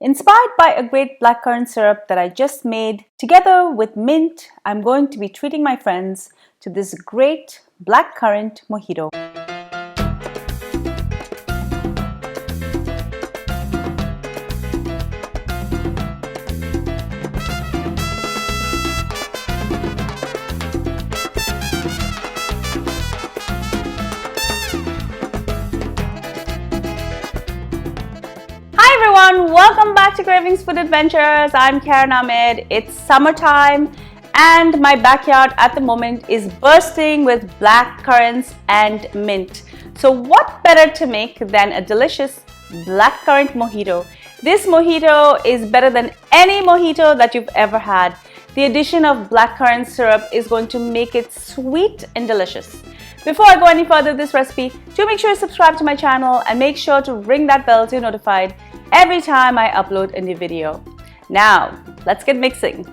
Inspired by a great blackcurrant syrup that I just made, together with mint, I'm going to be treating my friends to this great blackcurrant mojito. Hi everyone, welcome back to Kravings Food Adventures. I'm Karen Ahmed. It's summertime and my backyard at the moment is bursting with black currants and mint. So what better to make than a delicious blackcurrant mojito? This mojito is better than any mojito that you've ever had. The addition of blackcurrant syrup is going to make it sweet and delicious. Before I go any further with this recipe, do make sure to subscribe to my channel and make sure to ring that bell so you're notified every time I upload a new video. Now, let's get mixing.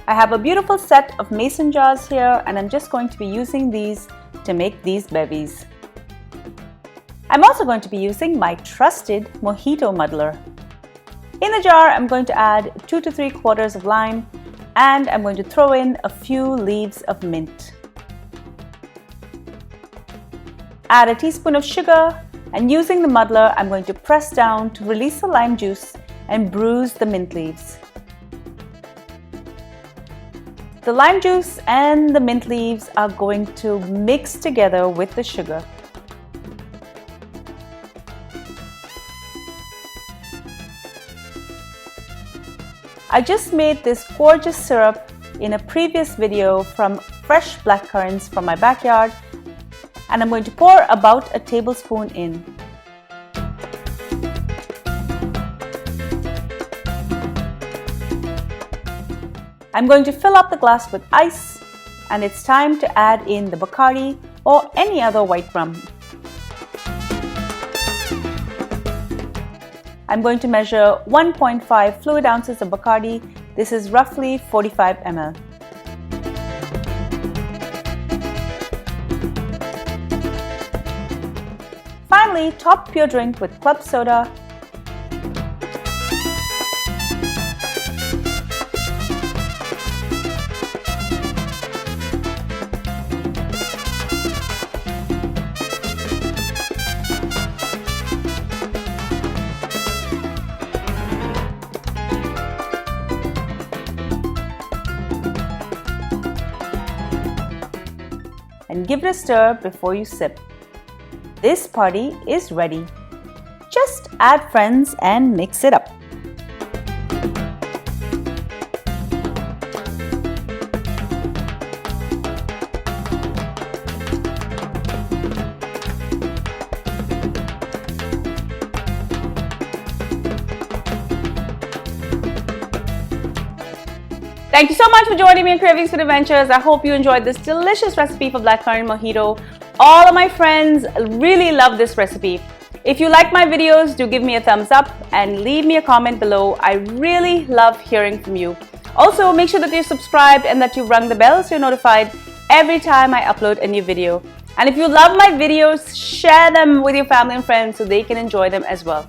I have a beautiful set of mason jars here and I'm just going to be using these to make these bevies. I'm also going to be using my trusted mojito muddler. In the jar, I'm going to add 2 to 3 quarters of lime and I'm going to throw in a few leaves of mint. Add a teaspoon of sugar and using the muddler, I'm going to press down to release the lime juice and bruise the mint leaves. The lime juice and the mint leaves are going to mix together with the sugar. I just made this gorgeous syrup in a previous video from fresh blackcurrants from my backyard, and I'm going to pour about a tablespoon in. I'm going to fill up the glass with ice, and it's time to add in the Bacardi or any other white rum. I'm going to measure 1.5 fluid ounces of Bacardi. This is roughly 45 ml. Finally, top your drink with club soda. And give it a stir before you sip. This party is ready. Just add friends and mix it up. Thank you so much for joining me in Kravings Food Adventures. I hope you enjoyed this delicious recipe for blackcurrant mojito. All of my friends really love this recipe. If you like my videos, do give me a thumbs up and leave me a comment below. I really love hearing from you. Also, make sure that you're subscribed and that you've rung the bell so you're notified every time I upload a new video. And if you love my videos, share them with your family and friends so they can enjoy them as well.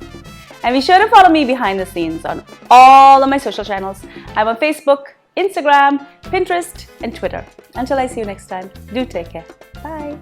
And be sure to follow me behind the scenes on all of my social channels. I'm on Facebook, Instagram, Pinterest, and Twitter. Until I see you next time, do take care. Bye.